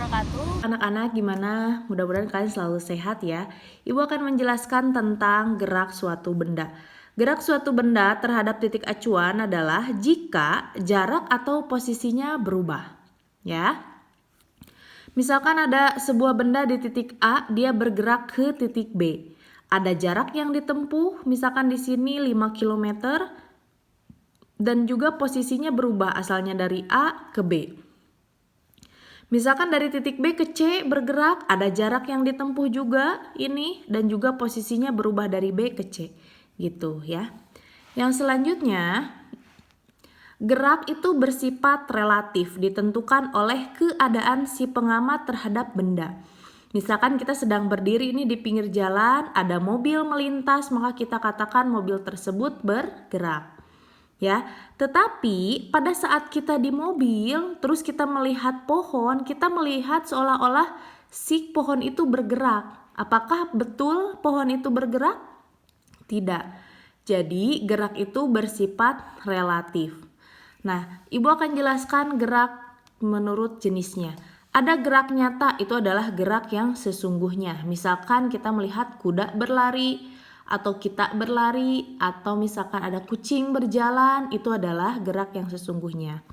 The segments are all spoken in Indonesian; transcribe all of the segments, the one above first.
wabarakatuh. Anak-anak gimana? Mudah-mudahan kalian selalu sehat ya. Ibu akan menjelaskan tentang gerak suatu benda. Gerak suatu benda terhadap titik acuan adalah jika jarak atau posisinya berubah. Ya. Misalkan ada sebuah benda di titik A, dia bergerak ke titik B. Ada jarak yang ditempuh, misalkan di sini 5 km dan juga posisinya berubah asalnya dari A ke B. Misalkan dari titik B ke C bergerak, ada jarak yang ditempuh juga ini dan juga posisinya berubah dari B ke C gitu ya. Yang selanjutnya, gerak itu bersifat relatif ditentukan oleh keadaan si pengamat terhadap benda. Misalkan kita sedang berdiri ini di pinggir jalan, ada mobil melintas, maka kita katakan mobil tersebut bergerak. Ya, tetapi pada saat kita di mobil terus kita melihat pohon, kita melihat seolah-olah si pohon itu bergerak. Apakah betul pohon itu bergerak? Tidak. Jadi gerak itu bersifat relatif. Nah, Ibu akan jelaskan gerak menurut jenisnya. Ada gerak nyata, itu adalah gerak yang sesungguhnya. Misalkan kita melihat kuda berlari, atau kita berlari, atau misalkan ada kucing berjalan, itu adalah gerak yang sesungguhnya.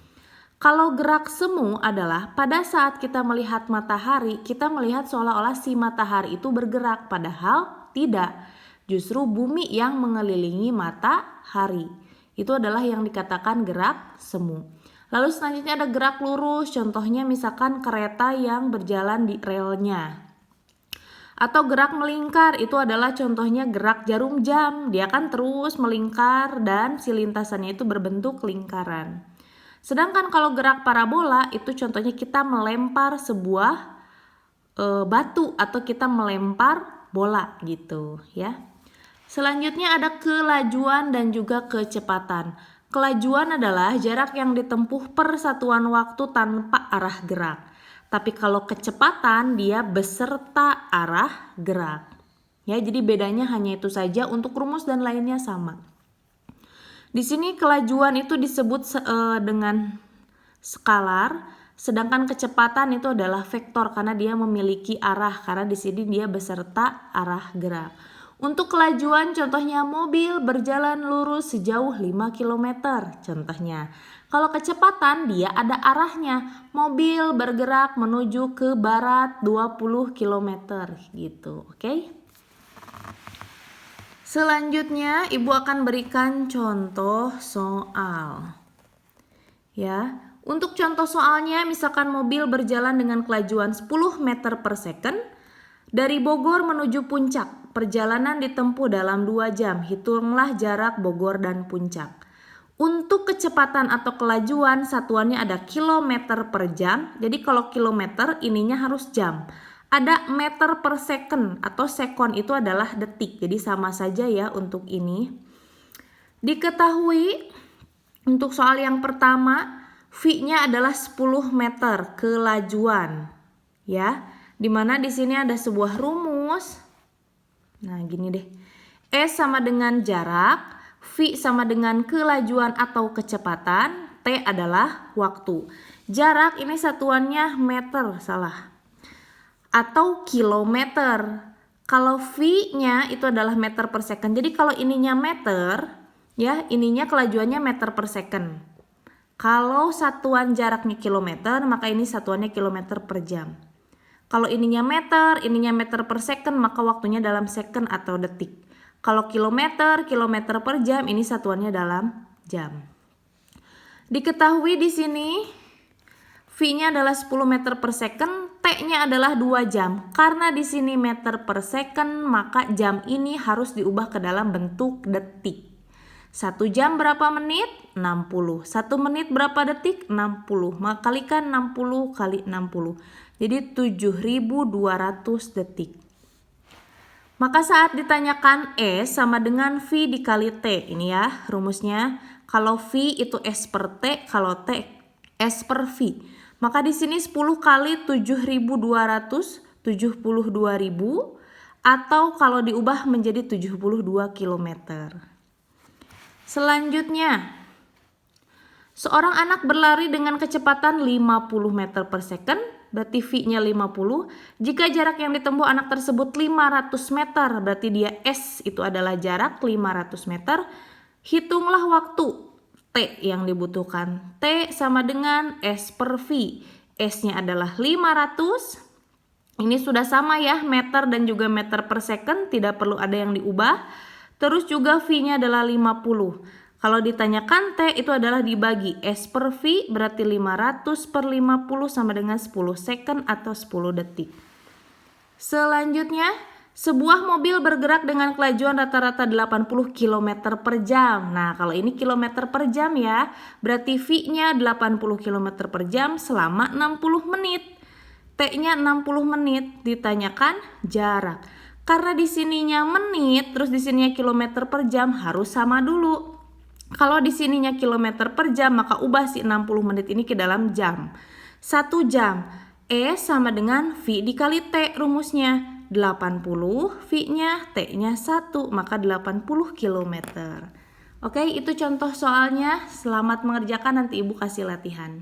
Kalau gerak semu adalah pada saat kita melihat matahari, kita melihat seolah-olah si matahari itu bergerak, padahal tidak. Justru bumi yang mengelilingi matahari. Itu adalah yang dikatakan gerak semu. Lalu selanjutnya ada gerak lurus, contohnya misalkan kereta yang berjalan di relnya. Atau gerak melingkar, itu adalah contohnya gerak jarum jam. Dia kan terus melingkar dan si lintasannya itu berbentuk lingkaran. Sedangkan kalau gerak parabola itu contohnya kita melempar sebuah batu atau kita melempar bola gitu ya. Selanjutnya ada kelajuan dan juga kecepatan. Kelajuan adalah jarak yang ditempuh per satuan waktu tanpa arah gerak. Tapi kalau kecepatan dia beserta arah gerak. Ya, jadi bedanya hanya itu saja, untuk rumus dan lainnya sama. Di sini kelajuan itu disebut dengan skalar, sedangkan kecepatan itu adalah vektor karena dia memiliki arah, karena di sini dia beserta arah gerak. Untuk kelajuan contohnya mobil berjalan lurus sejauh 5 km contohnya. Kalau kecepatan dia ada arahnya, mobil bergerak menuju ke barat 20 km gitu, oke? Selanjutnya Ibu akan berikan contoh soal. Ya, untuk contoh soalnya misalkan mobil berjalan dengan kelajuan 10 meter per second dari Bogor menuju Puncak. Perjalanan ditempuh dalam 2 jam. Hitunglah jarak Bogor dan Puncak. Untuk kecepatan atau kelajuan satuannya ada kilometer per jam. Jadi kalau kilometer ininya harus jam. Ada meter per second atau sekon itu adalah detik. Jadi sama saja ya untuk ini. Diketahui untuk soal yang pertama V-nya adalah 10 meter kelajuan. Ya, dimana di sini ada sebuah rumus. Nah gini deh, S sama dengan jarak, V sama dengan kelajuan atau kecepatan, T adalah waktu. Jarak ini satuannya meter, salah. Atau kilometer. Kalau V-nya itu adalah meter per second. Jadi kalau ininya meter, ya ininya kelajuannya meter per second. Kalau satuan jaraknya kilometer, maka ini satuannya kilometer per jam. Kalau ininya meter per second, maka waktunya dalam second atau detik. Kalau kilometer per jam, ini satuannya dalam jam. Diketahui di sini V-nya adalah 10 meter per second, T-nya adalah 2 jam. Karena di sini meter per second, maka jam ini harus diubah ke dalam bentuk detik. 1 jam berapa menit? 60. 1 menit berapa detik? 60. Maka kalikan 60 kali 60. Jadi 7.200 detik. Maka saat ditanyakan S sama dengan V dikali T. Ini ya rumusnya. Kalau V itu S per T, kalau T S per V. Maka di sini 10 kali 7.200, 72.000. Atau kalau diubah menjadi 72 km. Selanjutnya, seorang anak berlari dengan kecepatan 50 meter per second berarti V-nya 50. Jika jarak yang ditempuh anak tersebut 500 meter, berarti dia S itu adalah jarak 500 meter. Hitunglah waktu T yang dibutuhkan. T sama dengan S per V. S-nya adalah 500. Ini sudah sama ya, meter dan juga meter per second, tidak perlu ada yang diubah. Terus juga V-nya adalah 50. Kalau ditanyakan T itu adalah dibagi S per V, berarti 500 per 50 sama dengan 10 second atau 10 detik. Selanjutnya, sebuah mobil bergerak dengan kelajuan rata-rata 80 km per jam. Nah, kalau ini kilometer per jam ya, berarti V-nya 80 km per jam selama 60 menit. T-nya 60 menit, ditanyakan jarak. Karena di sininya menit, terus di sininya kilometer per jam, harus sama dulu. Kalau di sininya kilometer per jam, maka ubah si 60 menit ini ke dalam jam. 1 jam, E sama dengan V dikali T rumusnya. 80, V-nya, T-nya 1, maka 80 km. Oke, itu contoh soalnya. Selamat mengerjakan, nanti Ibu kasih latihan.